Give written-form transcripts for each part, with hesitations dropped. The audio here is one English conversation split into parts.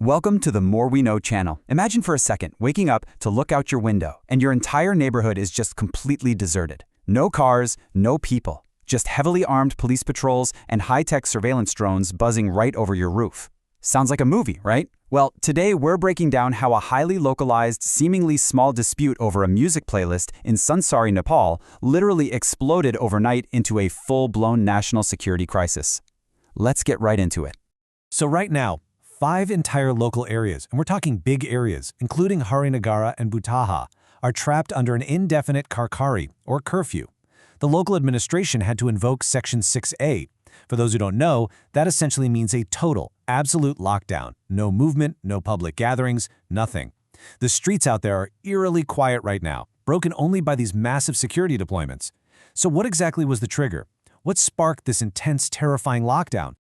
Welcome to the More We Know channel. Imagine for a second waking up to look out your window and your entire neighborhood is just completely deserted. No cars, no people, just heavily armed police patrols and high-tech surveillance drones buzzing right over your roof. Sounds like a movie, right? Well, today we're breaking down how a highly localized, seemingly small dispute over a music playlist in Sunsari, Nepal, literally exploded overnight into a full-blown national security crisis. Let's get right into it. So right now, 5 entire local areas, and we're talking big areas, including Harinagara and Butaha, are trapped under an indefinite karkari, or curfew. The local administration had to invoke Section 6A. For those who don't know, that essentially means a total, absolute lockdown. No movement, no public gatherings, nothing. The streets out there are eerily quiet right now, broken only by these massive security deployments. So what exactly was the trigger? What sparked this intense, terrifying lockdown?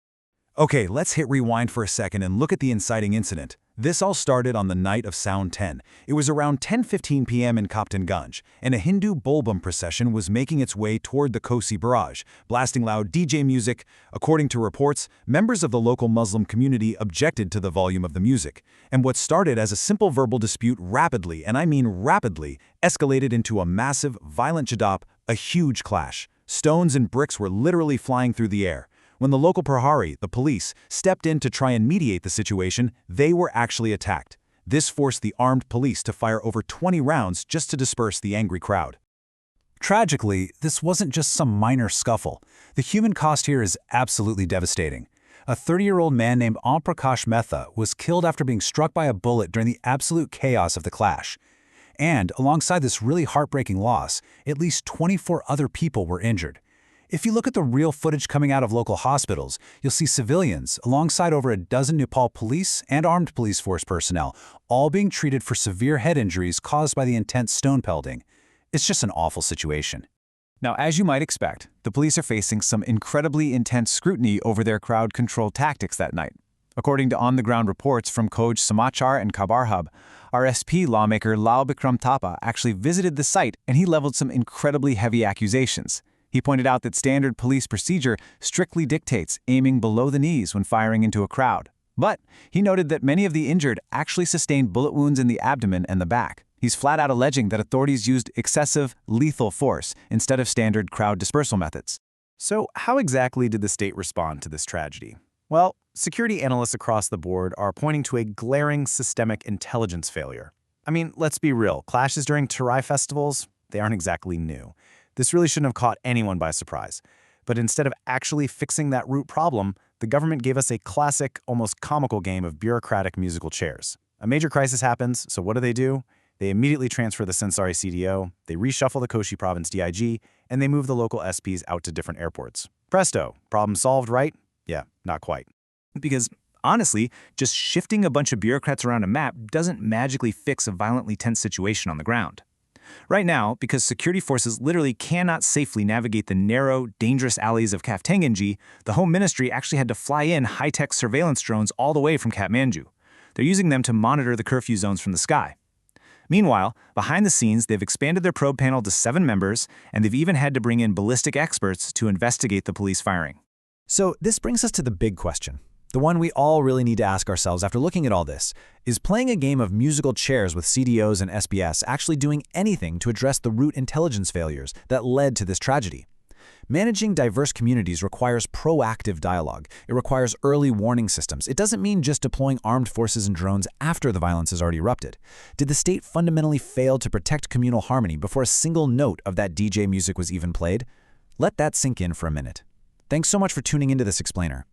Okay, let's hit rewind for a second and look at the inciting incident. This all started on the night of Sound 10. It was around 10:15 p.m. in Kaptanganj, and a Hindu Bolbam procession was making its way toward the Kosi barrage, blasting loud DJ music. According to reports, members of the local Muslim community objected to the volume of the music. And what started as a simple verbal dispute rapidly, and I mean rapidly, escalated into a massive, violent jadap, a huge clash. Stones and bricks were literally flying through the air. When the local Prahari, the police, stepped in to try and mediate the situation, they were actually attacked. This forced the armed police to fire over 20 rounds just to disperse the angry crowd. Tragically, this wasn't just some minor scuffle. The human cost here is absolutely devastating. A 30-year-old man named Om Prakash Mehta was killed after being struck by a bullet during the absolute chaos of the clash. And alongside this really heartbreaking loss, at least 24 other people were injured. If you look at the real footage coming out of local hospitals, you'll see civilians, alongside over a dozen Nepal police and armed police force personnel, all being treated for severe head injuries caused by the intense stone pelting. It's just an awful situation. Now, as you might expect, the police are facing some incredibly intense scrutiny over their crowd control tactics that night. According to on-the-ground reports from Koj Samachar and Khabar Hub, our SP lawmaker Lal Bikram Thapa actually visited the site and he leveled some incredibly heavy accusations. He pointed out that standard police procedure strictly dictates aiming below the knees when firing into a crowd. But he noted that many of the injured actually sustained bullet wounds in the abdomen and the back. He's flat out alleging that authorities used excessive, lethal force instead of standard crowd dispersal methods. So how exactly did the state respond to this tragedy? Well, security analysts across the board are pointing to a glaring systemic intelligence failure. I mean, let's be real, clashes during Terai festivals, they aren't exactly new. This really shouldn't have caught anyone by surprise. But instead of actually fixing that root problem, the government gave us a classic, almost comical game of bureaucratic musical chairs. A major crisis happens, so what do? They immediately transfer the Sunsari CDO, they reshuffle the Koshi province DIG, and they move the local SPs out to different airports. Presto, problem solved, right? Yeah, not quite. Because honestly, just shifting a bunch of bureaucrats around a map doesn't magically fix a violently tense situation on the ground. Right now, because security forces literally cannot safely navigate the narrow, dangerous alleys of Kaptanganj, the Home Ministry actually had to fly in high-tech surveillance drones all the way from Kathmandu. They're using them to monitor the curfew zones from the sky. Meanwhile, behind the scenes, they've expanded their probe panel to 7 members, and they've even had to bring in ballistic experts to investigate the police firing. So this brings us to the big question. The one we all really need to ask ourselves after looking at all this. Is playing a game of musical chairs with CDOs and SBS actually doing anything to address the root intelligence failures that led to this tragedy? Managing diverse communities requires proactive dialogue. It requires early warning systems. It doesn't mean just deploying armed forces and drones after the violence has already erupted. Did the state fundamentally fail to protect communal harmony before a single note of that DJ music was even played? Let that sink in for a minute. Thanks so much for tuning into this explainer.